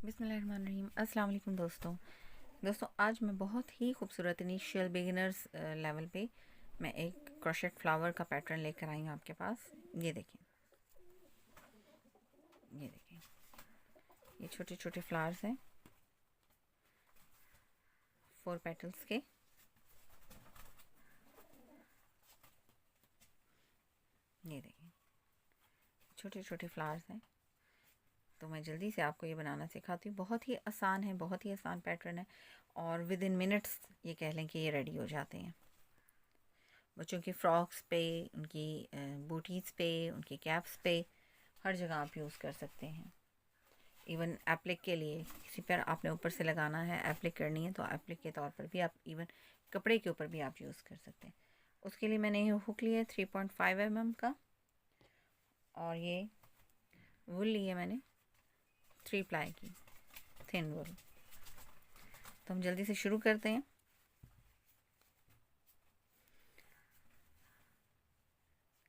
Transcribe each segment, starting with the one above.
बिस्मिल्लाहिर्रहमानिर्रहीम। अस्सलाम वालेकुम दोस्तों आज मैं बहुत ही खूबसूरत इनिशियल बिगिनर्स लेवल पे मैं एक क्रोशेट फ्लावर का पैटर्न लेकर आई हूँ आपके पास। ये देखें, ये छोटे छोटे फ्लावर्स हैं 4 पेटल्स के। ये देखें, छोटे छोटे फ्लावर्स हैं। तो मैं जल्दी से आपको ये बनाना सिखाती हूँ। बहुत ही आसान है, बहुत ही आसान पैटर्न है और विद इन मिनट्स ये कह लें कि ये रेडी हो जाते हैं। बच्चों की फ्रॉक्स पे, उनकी बूटीज़ पे, उनकी कैप्स पे, हर जगह आप यूज़ कर सकते हैं। इवन एप्लिक के लिए, किसी पर आपने ऊपर से लगाना है, एप्लिक करनी है, तो एप्लिक के तौर पर भी आप, इवन कपड़े के ऊपर भी आप यूज़ कर सकते हैं। उसके लिए मैंने ये हुक लिया है 3.5 mm का, और ये वुल ली है मैंने 3 प्लाई की थिन वुल। तो हम जल्दी से शुरू करते हैं।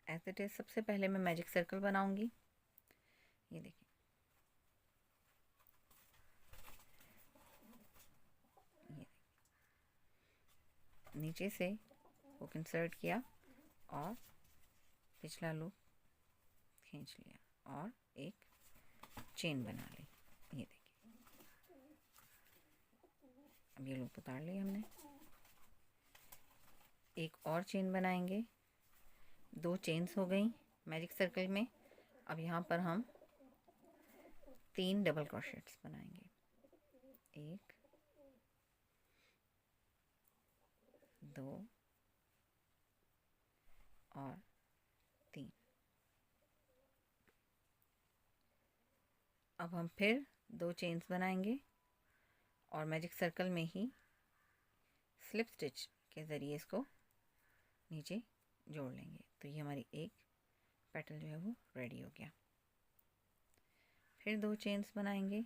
एज इट इज़ सबसे पहले मैं मैजिक सर्कल बनाऊंगी। ये देखिए, नीचे से हुक इंसर्ट किया और पिछला लूप खींच लिया और एक चेन बना ली। ये देखिए, अब ये लूप उतार ली हमने। एक और चेन बनाएंगे, 2 चेन्स हो गई मैजिक सर्कल में। अब यहाँ पर हम 3 डबल क्रोशेट्स बनाएंगे, 1 2 और 3। अब हम फिर 2 चेन्स बनाएंगे और मैजिक सर्कल में ही स्लिप स्टिच के ज़रिए इसको नीचे जोड़ लेंगे। तो ये हमारी एक पेटल जो है वो रेडी हो गया। फिर 2 चेन्स बनाएंगे,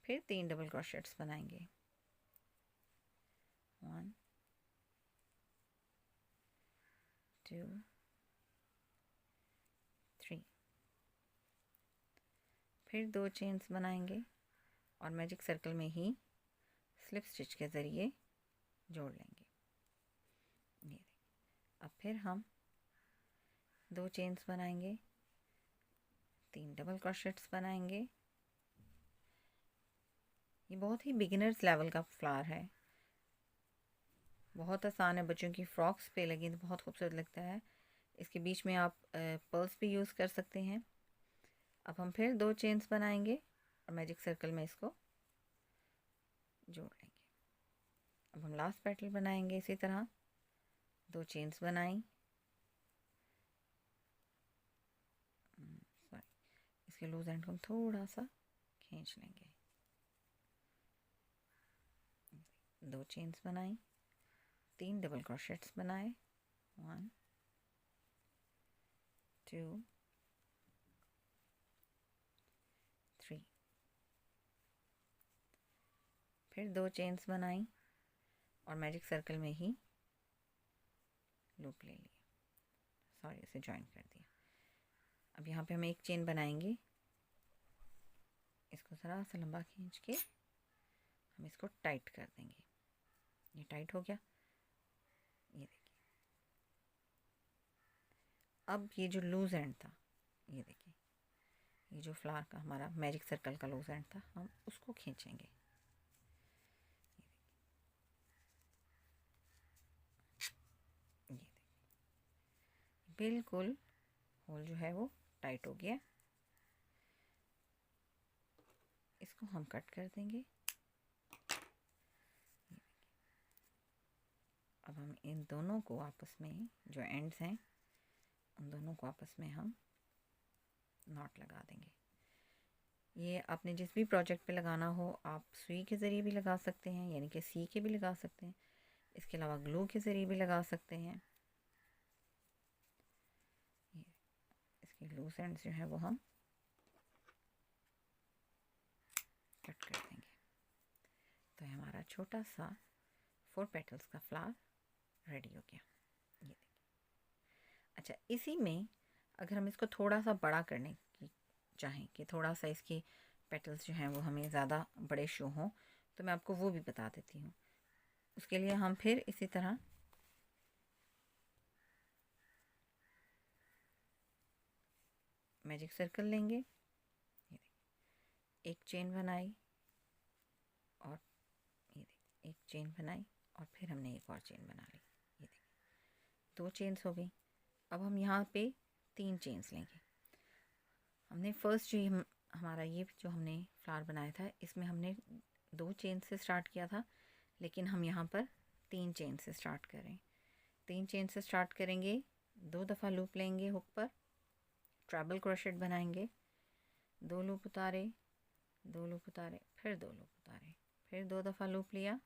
फिर 3 डबल क्रोशेट्स बनाएंगे, 1 2 3। फिर 2 चेन्स बनाएंगे और मैजिक सर्कल में ही स्लिप स्टिच के ज़रिए जोड़ लेंगे। ये अब फिर हम 2 चेन्स बनाएंगे, 3 डबल क्रोशेट्स बनाएंगे। ये बहुत ही बिगिनर्स लेवल का फ्लावर है, बहुत आसान है। बच्चों की फ्रॉक्स पे लगी तो बहुत खूबसूरत लगता है। इसके बीच में आप पर्ल्स भी यूज़ कर सकते हैं। अब हम फिर 2 चेन्स बनाएंगे और मैजिक सर्कल में इसको जोड़ लेंगे। अब हम लास्ट पेटल बनाएंगे इसी तरह। 2 चेन्स बनाई, सॉरी, इसके लूज एंड को हम थोड़ा सा खींच लेंगे। 2 चेन्स बनाई, 3 डबल क्रोशेट्स बनाए, 1 2 3। फिर 2 चेन्स बनाई और मैजिक सर्कल में ही लूप ले लिया, सॉरी, इसे ज्वाइन कर दिया। अब यहाँ पे हम एक चेन बनाएंगे, इसको ज़रा सा लंबा खींच के हम इसको टाइट कर देंगे। ये टाइट हो गया। ये देखिए, अब ये जो लूज एंड था, ये देखिए, ये जो फ्लावर का हमारा मैजिक सर्कल का लूज एंड था, हम उसको खींचेंगे। ये देखिए, बिल्कुल होल जो है वो टाइट हो गया। इसको हम कट कर देंगे। अब हम इन दोनों को आपस में, जो एंड्स हैं, उन दोनों को आपस में हम नॉट लगा देंगे। ये आपने जिस भी प्रोजेक्ट पे लगाना हो, आप सुई के ज़रिए भी लगा सकते हैं, यानी कि सी के भी लगा सकते हैं। इसके अलावा ग्लू के ज़रिए भी लगा सकते हैं। इसके लूज एंड्स जो है वो हम कट कर देंगे। तो हमारा छोटा सा 4 पेटल्स का फ्लावर रेडी हो गया। ये देखिए। अच्छा, इसी में अगर हम इसको थोड़ा सा बड़ा करने की चाहें, कि थोड़ा सा इसकी पेटल्स जो हैं वो हमें ज़्यादा बड़े शो हों, तो मैं आपको वो भी बता देती हूँ। उसके लिए हम फिर इसी तरह मैजिक सर्कल लेंगे, एक चेन बनाई और ये देखिए एक चेन बनाई और फिर हमने एक और चेन बना ली। ये देखिए 2 चेन्स हो गई। अब हम यहाँ पे 3 चेन्स लेंगे। हमने फर्स्ट जो हमारा ये जो हमने फ्लावर बनाया था, इसमें हमने 2 चेन से स्टार्ट किया था, लेकिन हम यहाँ पर 3 चेन से स्टार्ट करें। 3 चेन से स्टार्ट करेंगे, 2 दफ़ा लूप लेंगे हुक पर, ट्रैबल क्रोशेट बनाएंगे, 2 लूप उतारे, 2 लूप उतारे, फिर 2 लूप उतारे, फिर 2 दफ़ा लूप लिया,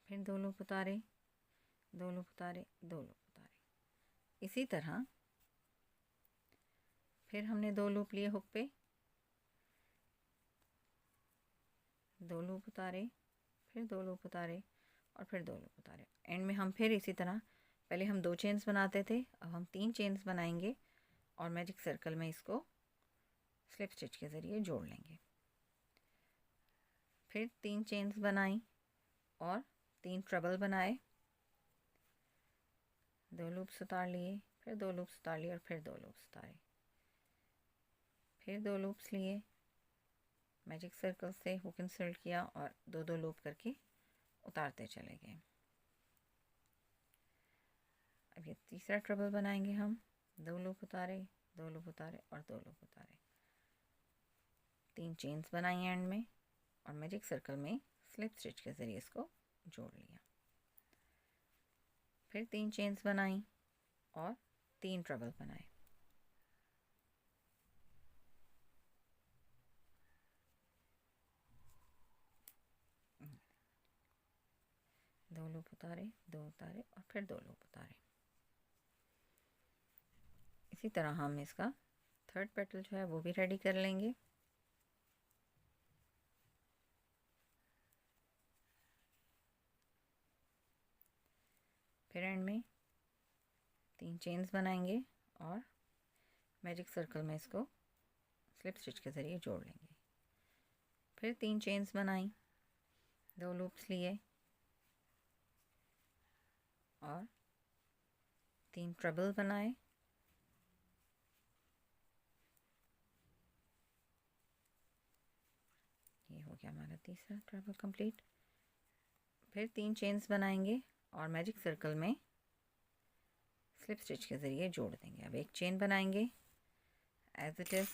फिर 2 लूप उतारे, 2 लूप उतारे, 2 लूप उतारे। इसी तरह फिर हमने 2 लूप लिए हुक पे, 2 लूप उतारे, फिर 2 लूप उतारे और फिर 2 लूप उतारे। एंड में हम फिर इसी तरह, पहले हम 2 चेन्स बनाते थे, अब हम 3 चेन्स बनाएंगे और मैजिक सर्कल में इसको स्लिप स्टिच के ज़रिए जोड़ लेंगे। फिर 3 चेन्स बनाई और 3 ट्रबल बनाए, 2 लूप्स उतार लिए, फिर 2 लूप्स उतार लिए और फिर 2 लूप्स उतारे, फिर 2 लूप्स लिए, मैजिक सर्कल से हुक इंसर्ट किया और 2-2 लूप करके उतारते चले गए। अब ये तीसरा ट्रबल बनाएंगे हम, 2 लूप उतारे, 2 लूप उतारे और 2 लूप उतारे, 3 चेन्स बनाई एंड में और मैजिक सर्कल में स्लिप स्टिच के ज़रिए इसको जोड़ लिया। फिर 3 चेन्स बनाई और 3 ट्रबल बनाए, दो लूप उतारे, 2 उतारे और फिर 2 लूप उतारे। इसी तरह हम इसका थर्ड पेटल जो है वो भी रेडी कर लेंगे। फिर एंड में 3 चेन्स बनाएंगे और मैजिक सर्कल में इसको स्लिप स्टिच के ज़रिए जोड़ लेंगे। फिर 3 चेन्स बनाई, 2 लूप्स लिए और 3 ट्रबल बनाए, ये हो गया हमारा तीसरा ट्रबल कंप्लीट। फिर 3 चेन्स बनाएंगे और मैजिक सर्कल में स्लिप स्टिच के ज़रिए जोड़ देंगे। अब एक चेन बनाएंगे, एज इट इज़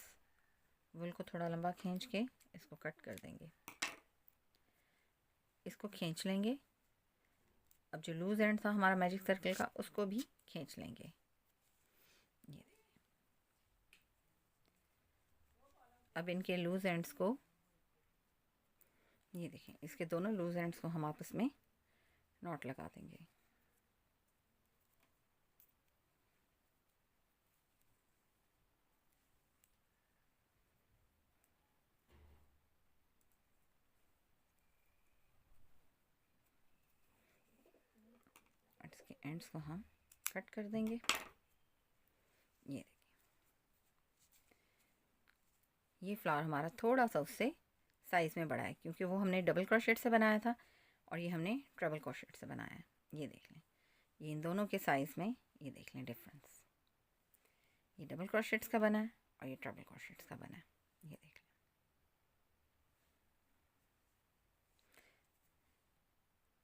वूल को थोड़ा लंबा खींच के इसको कट कर देंगे, इसको खींच लेंगे। अब जो लूज़ एंड था हमारा मैजिक सर्कल का, उसको भी खींच लेंगे। ये देखिए, अब इनके लूज़ एंड्स को, ये देखें, इसके दोनों लूज़ एंड्स को हम आपस में नॉट लगा देंगे। इसके एंड्स को हम कट कर देंगे। ये देखिए, ये फ्लावर हमारा थोड़ा सा उससे साइज़ में बड़ा है, क्योंकि वो हमने डबल क्रोशेट से बनाया था और ये हमने ट्रिपल क्रोशेट से बनाया है। ये देख लें, ये इन दोनों के साइज़ में ये देख लें डिफरेंस। ये डबल क्रोशेट्स का बना है और ये ट्रिपल क्रोशेट्स का बना है। ये देख लें।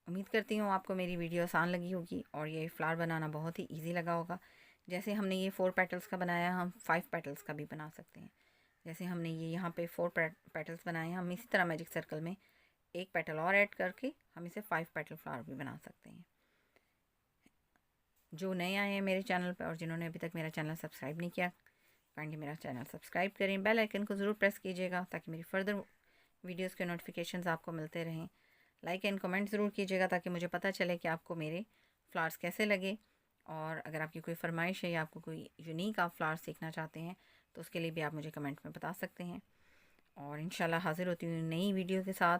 उम्मीद करती हूँ आपको मेरी वीडियो आसान लगी होगी और ये फ्लावर बनाना बहुत ही इजी लगा होगा। जैसे हमने ये 4 पेटल्स का बनाया, हम 5 पेटल्स का भी बना सकते हैं। जैसे हमने ये यहाँ पे 4 पेटल्स बनाए हैं, हम इसी तरह मैजिक सर्कल में एक पेटल और ऐड करके हम इसे 5 पेटल फ्लावर भी बना सकते हैं। जो नए आए हैं मेरे चैनल पर और जिन्होंने अभी तक मेरा चैनल सब्सक्राइब नहीं किया, काइंडली मेरा चैनल सब्सक्राइब करें, बेल आइकन को ज़रूर प्रेस कीजिएगा ताकि मेरी फर्दर वीडियोज़ के नोटिफिकेशंस आपको मिलते रहें। लाइक एंड कमेंट ज़रूर कीजिएगा ताकि मुझे पता चले कि आपको मेरे फ्लावर्स कैसे लगे। और अगर आपकी कोई फरमाइश है या आपको कोई यूनिक आप फ्लावर्स सीखना चाहते हैं तो उसके लिए भी आप मुझे कमेंट में बता सकते हैं। और इंशाल्लाह हाज़िर होती हूँ नई वीडियो के साथ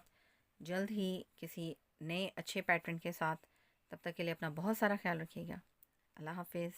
जल्द ही, किसी नए अच्छे पैटर्न के साथ। तब तक के लिए अपना बहुत सारा ख्याल रखिएगा। अल्लाह हाफिज़।